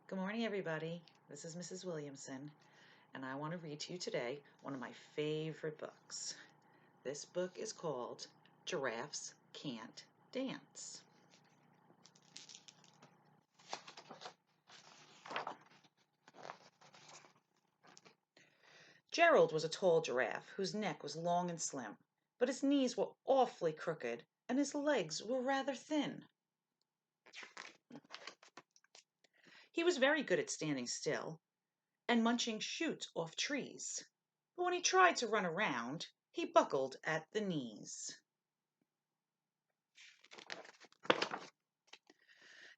Good morning, everybody. This is Mrs. Williamson, and I want to read to you today one of my favorite books. This book is called Giraffes Can't Dance. Gerald was a tall giraffe whose neck was long and slim, but his knees were awfully crooked and his legs were rather thin. He was very good at standing still and munching shoots off trees, but when he tried to run around, he buckled at the knees.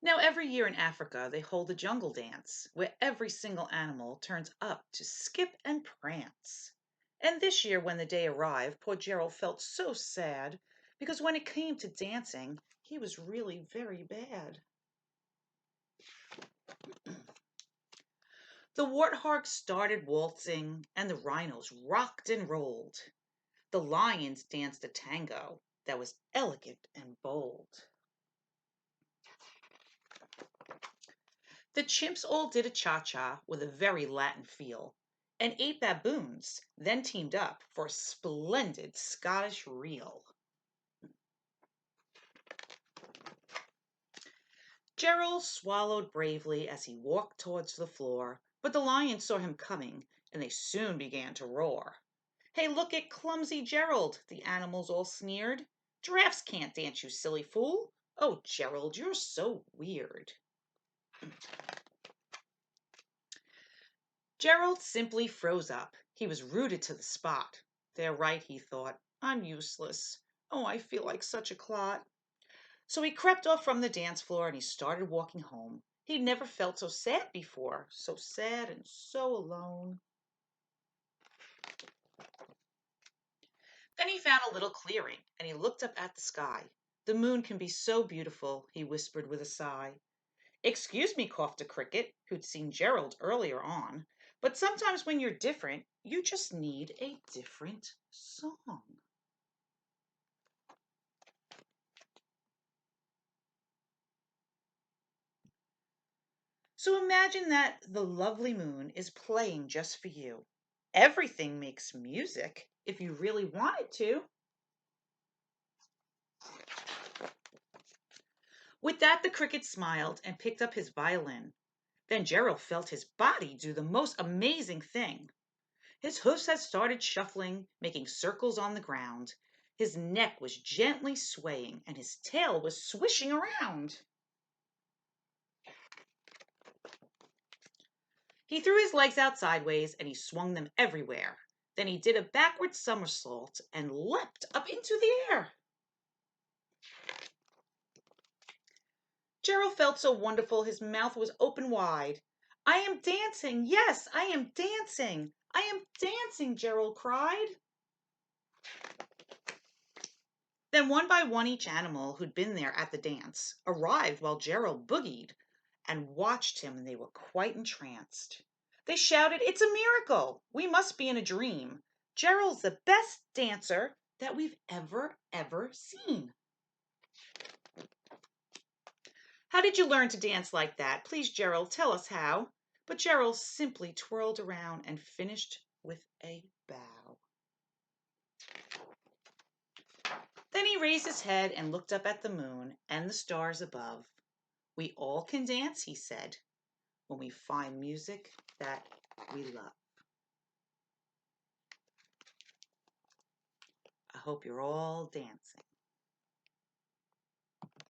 Now, every year in Africa, they hold a jungle dance where every single animal turns up to skip and prance. And this year, when the day arrived, poor Gerald felt so sad because when it came to dancing, he was really very bad. The warthogs started waltzing, and the rhinos rocked and rolled. The lions danced a tango that was elegant and bold. The chimps all did a cha-cha with a very Latin feel, and 8 baboons then teamed up for a splendid Scottish reel. Gerald swallowed bravely as he walked towards the floor, but the lions saw him coming, and they soon began to roar. "Hey, look at clumsy Gerald," the animals all sneered. "Giraffes can't dance, you silly fool. Oh, Gerald, you're so weird." Gerald simply froze up. He was rooted to the spot. "They're right," he thought. "I'm useless. Oh, I feel like such a clot." So he crept off from the dance floor and he started walking home. He'd never felt so sad before, so sad and so alone. Then he found a little clearing and he looked up at the sky. "The moon can be so beautiful," he whispered with a sigh. "Excuse me," coughed a cricket, who'd seen Gerald earlier on, "but sometimes when you're different, you just need a different song." So imagine that the lovely moon is playing just for you. Everything makes music if you really want it to. With that, the cricket smiled and picked up his violin. Then Gerald felt his body do the most amazing thing. His hoofs had started shuffling, making circles on the ground. His neck was gently swaying and his tail was swishing around. He threw his legs out sideways and he swung them everywhere. Then he did a backward somersault and leapt up into the air. Gerald felt so wonderful his mouth was open wide. "I am dancing, yes, I am dancing. I am dancing," Gerald cried. Then one by one each animal who'd been there at the dance arrived while Gerald boogied and watched him, and they were quite entranced. They shouted, "It's a miracle! We must be in a dream. Gerald's the best dancer that we've ever seen." "How did you learn to dance like that? Please, Gerald, tell us how." But Gerald simply twirled around and finished with a bow. Then he raised his head and looked up at the moon and the stars above. "We all can dance," he said, "when we find music that we love." I hope you're all dancing.